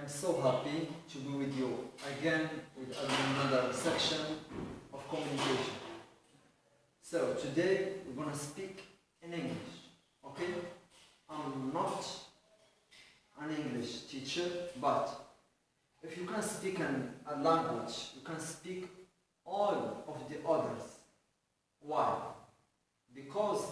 I'm so happy to be with you again with another section of communication. So today we're gonna speak in English, okay? I'm not an English teacher, but if you can speak a language, you can speak all of the others. Why? Because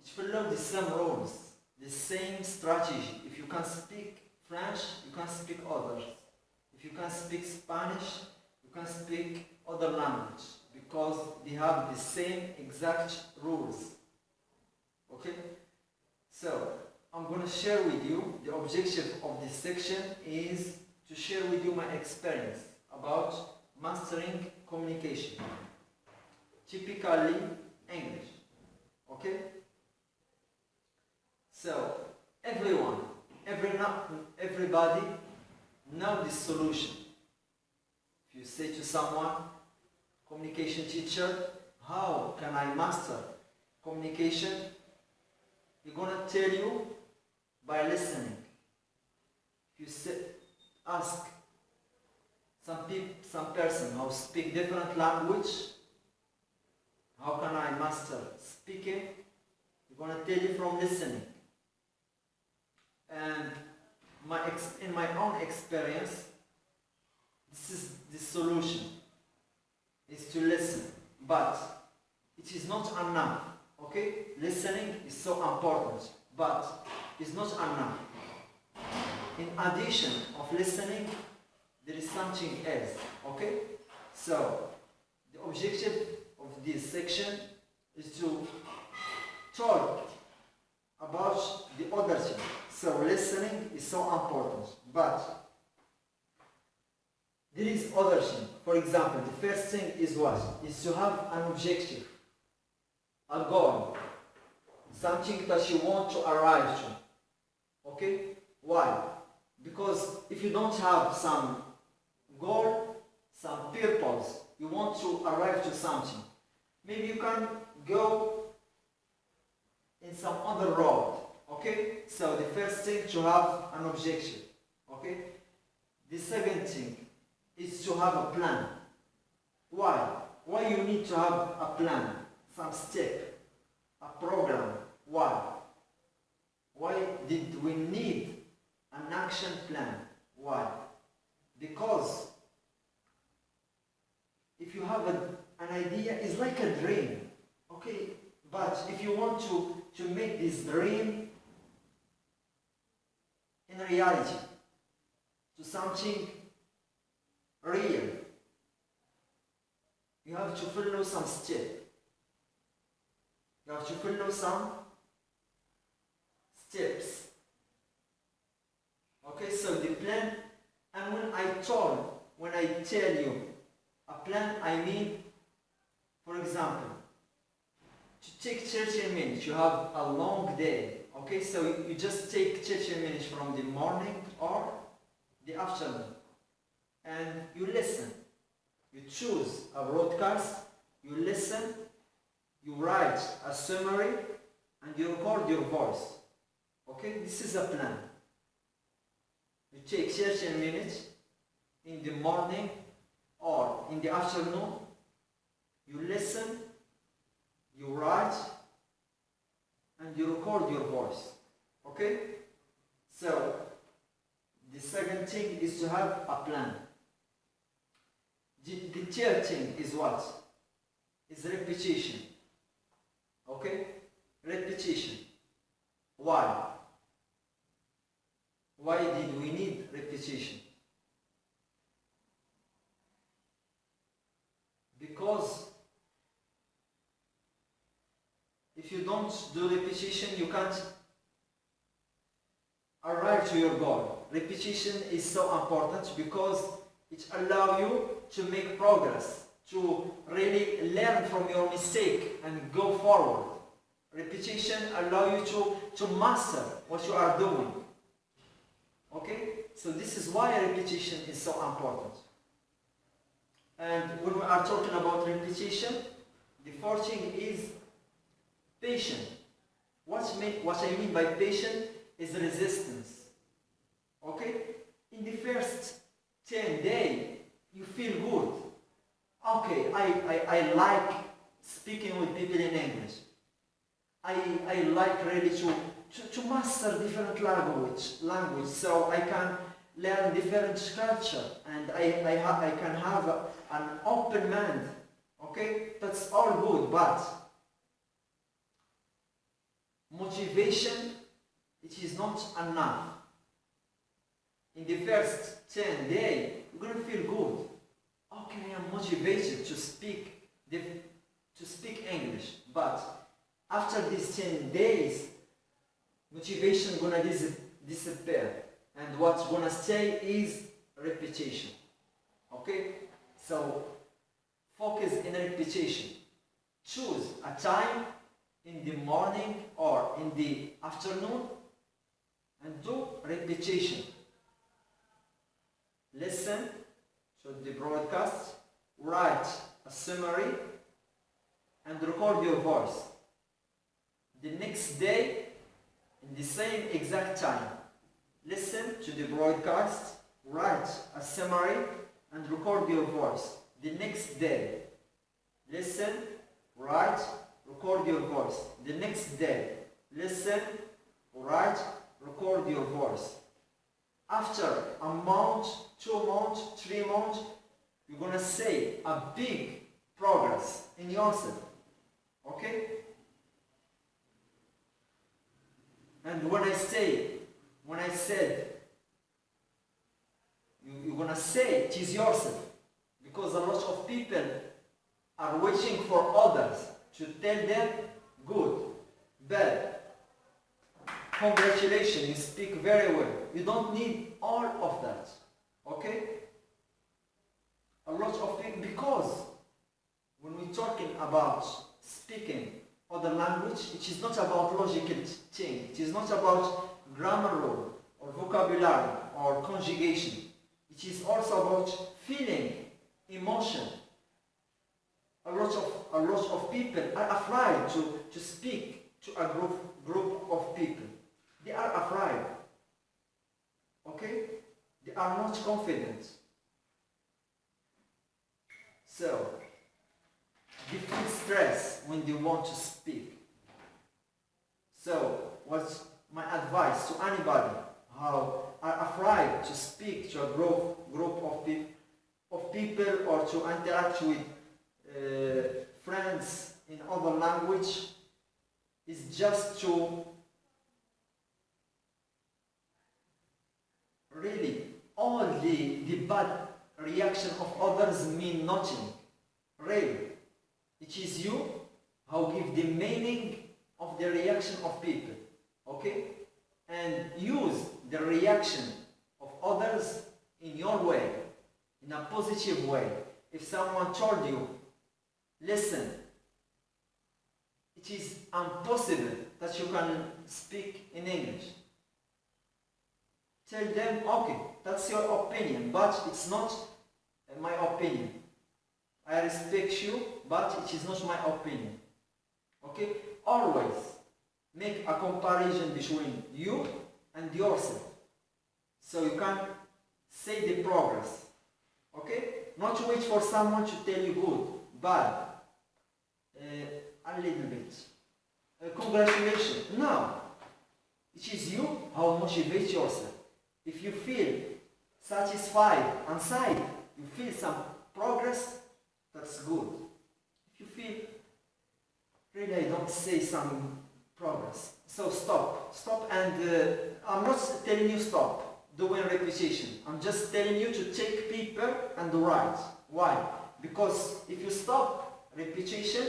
it follows the same rules, the same strategy. If you can speak French, you can speak others. If you can speak Spanish, you can speak other language because they have the same exact rules. Okay? So, I'm going to share with you, the objective of this section is to share with you my experience about mastering communication. Typically English. Okay? So, everybody know the solution. If you say to someone, communication teacher, how can I master communication? He's gonna tell you by listening. If you ask some person who speak different language, how can I master speaking? He's gonna tell you from listening. And in my own experience, this is the solution, is to listen. But it is not enough, okay? Listening is so important, but it's not enough. In addition of listening, there is something else, okay? So, the objective of this section is to talk about the other thing. So listening is so important, but there is other thing. For example, the first thing is what? Is to have an objective, a goal, something that you want to arrive to. Okay? Why? Because if you don't have some goal, some purpose, you want to arrive to something, maybe you can go in some other road. Okay? So the first thing to have an objective. Okay? The second thing is to have a plan. Why? Why you need to have a plan? Some step, a program. Why? Why did we need an action plan? Why? Because if you have an idea, it's like a dream. Okay? But if you want to make this dream in reality, to something real, you have to follow some steps. You have to follow some steps. Okay, so the plan, and when I tell you a plan, I mean, for example, to take 30 minutes, you have a long day. Okay, so you just take 30 minutes from the morning or the afternoon and you listen. You choose a broadcast, you listen, you write a summary and you record your voice. Okay, this is a plan. You take 30 minutes in the morning or in the afternoon, you listen, you write, and you record your voice. Okay? So, the second thing is to have a plan. The third thing is what? Is repetition. Okay? Repetition. Why? Why did we need repetition? Because if you don't do repetition, you can't arrive to your goal. Repetition is so important because it allows you to make progress, to really learn from your mistake and go forward. Repetition allows you to master what you are doing. Okay? So this is why repetition is so important. And when we are talking about repetition, the fourth thing is patient. What I mean by patient is resistance. Okay? in the first 10 days, you feel good. Okay, I like speaking with people in English. I like really to master different language, so I can learn different culture, and I can have an open mind. Okay, that's all good, but motivation, it is not enough. In the first 10 days, you're gonna feel good. Okay, I am motivated to speak English, but after these 10 days, motivation gonna disappear, and what's gonna stay is repetition. Okay, so focus in repetition. Choose a time in the morning or in the afternoon and do repetition. Listen to the broadcast, write a summary, and record your voice. The next day, in the same exact time, listen to the broadcast, write a summary, and record your voice. The next day, listen, write, record your voice. The next day, listen, write, record your voice. After a month, 2 months, 3 months, you're gonna see a big progress in yourself. Okay? And when I said, you're gonna say it is yourself, because a lot of people are waiting for others to tell them good, bad. Congratulations, you speak very well. You don't need all of that. Okay? A lot of people, because when we're talking about speaking other language, it is not about logical thing. It is not about grammar rule or vocabulary or conjugation. It is also about feeling, emotion. A lot of people are afraid to speak to a group of people. They are afraid. Okay? They are not confident. So, they feel stress when they want to speak. So, what's my advice to anybody who are afraid to speak to a group of people or to interact with friends in other language, is just to really, all the bad reaction of others mean nothing. Really. It is you who give the meaning of the reaction of people. Okay? And use the reaction of others in your way, in a positive way. If someone told you, listen, it is impossible that you can speak in English. Tell them, okay, that's your opinion, but it's not my opinion. I respect you, but it is not my opinion. Okay? Always make a comparison between you and yourself, so you can see the progress. Okay? Not wait for someone to tell you good, bad, a little bit. Congratulations. No. It is you who motivate yourself. If you feel satisfied inside, you feel some progress, that's good. If you feel, really I don't see some progress, so stop, and I'm not telling you stop doing repetition. I'm just telling you to take paper and write. Why? Because if you stop repetition,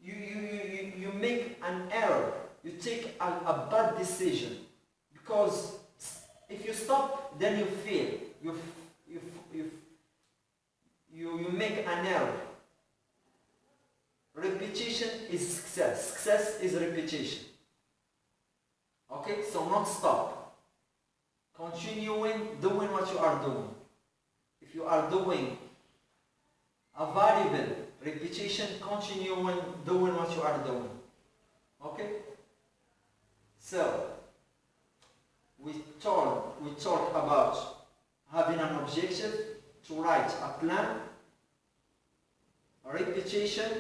you make an error. You take a bad decision, because if you stop, then you fail. You make an error. Repetition is success. Success is repetition. Okay, so not stop. Continuing doing what you are doing. If you are doing a variable repetition, continuing doing what you are doing. Okay? So, we talk about having an objective, to write a plan, repetition,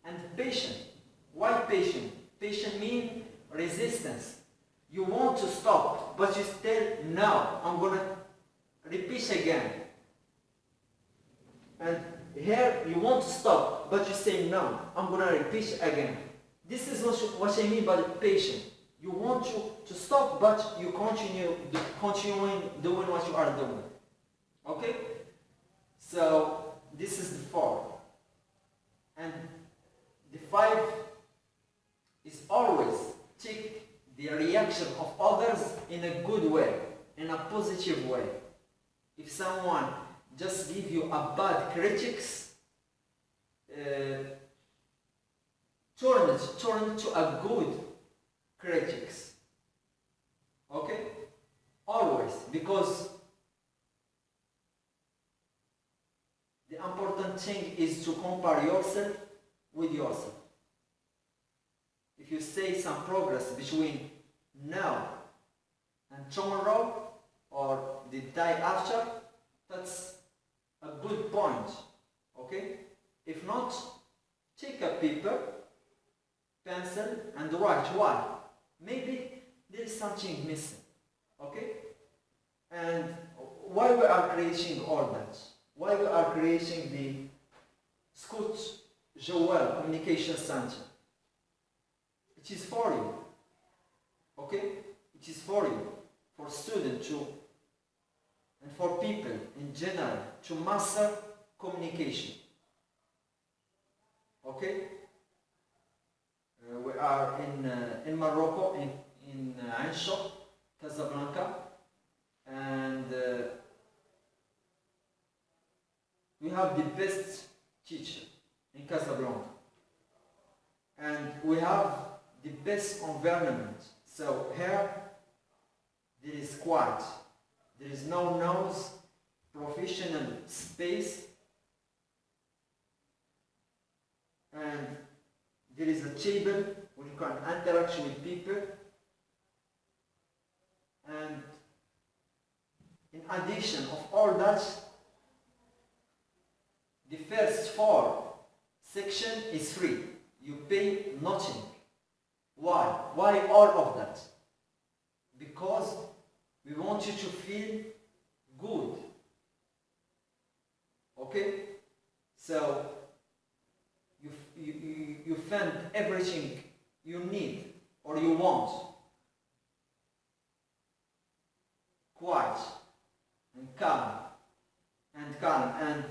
and patience. Why patient? Patient means resistance. You want to stop, but you still, no, I'm going to repeat again. And here you want to stop, but you say, no, I'm going to repeat again. This is what I mean by patient. You want to stop, but you continuing doing what you are doing. Okay? So this is the 4. And the 5 is always take the reaction of others in a good way, in a positive way. If someone just give you a bad critics, turn it to a good critics. Okay? Always, because the important thing is to compare yourself with yourself. If you say some progress between now and tomorrow or the day after, that's a good point. Okay? If not, take a paper, pencil, and write why. Maybe there is something missing. Okay? And why we are creating all that? Why we are creating the Scott Joel Communication Center? It is for you. Okay? It is for you, for students to, and for people in general, to master communication. Okay? We are in Morocco, in Ain Shoq, Casablanca, and we have the best teacher in Casablanca, and we have the best environment. So here there is quiet, there is no noise, professional space, and there is a table where you can interact with people. And in addition of all that, the first 4 sections is free. You pay nothing. Why? Why all of that? Because we want you to feel good. Okay? So you find everything you need or you want. Quiet and calm and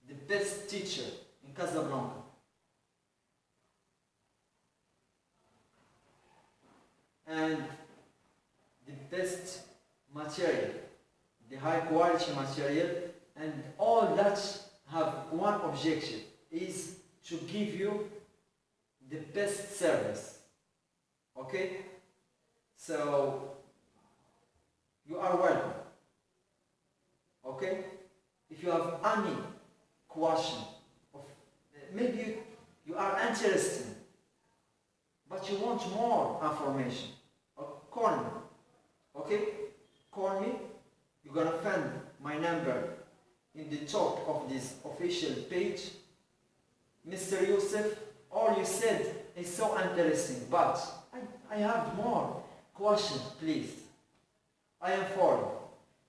the best teacher in Casablanca. And the best material, the high quality material, and all that have one objective, is to give you the best service. Okay? So you are welcome. Okay? If you have any question, maybe you are interested, but you want more information, call me. Okay? Call me. You're gonna find my number in the top of this official page. Mr. Youssef, all you said is so interesting, but I have more questions, please. I am for you.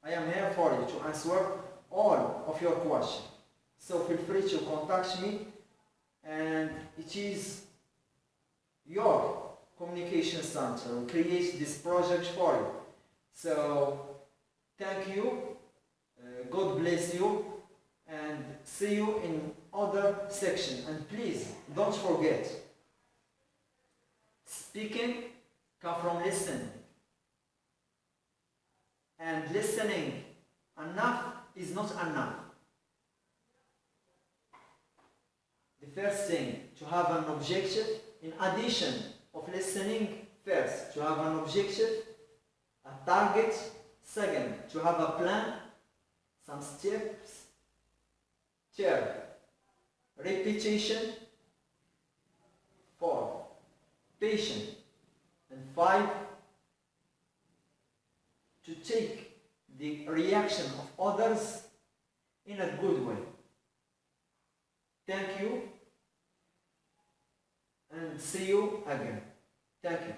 I am here for you to answer all of your questions. So feel free to contact me, and it is your communication center who creates this project for you. So thank you, God bless you, and see you in other section. And please don't forget, speaking comes from listening, and listening enough is not enough. The first thing, to have an objective, in addition of listening, first, to have an objective, a target, second, to have a plan, some steps, third, repetition, 4, patience, and 5, to to take the reaction of others in a good way. Thank you and see you again. Thank you.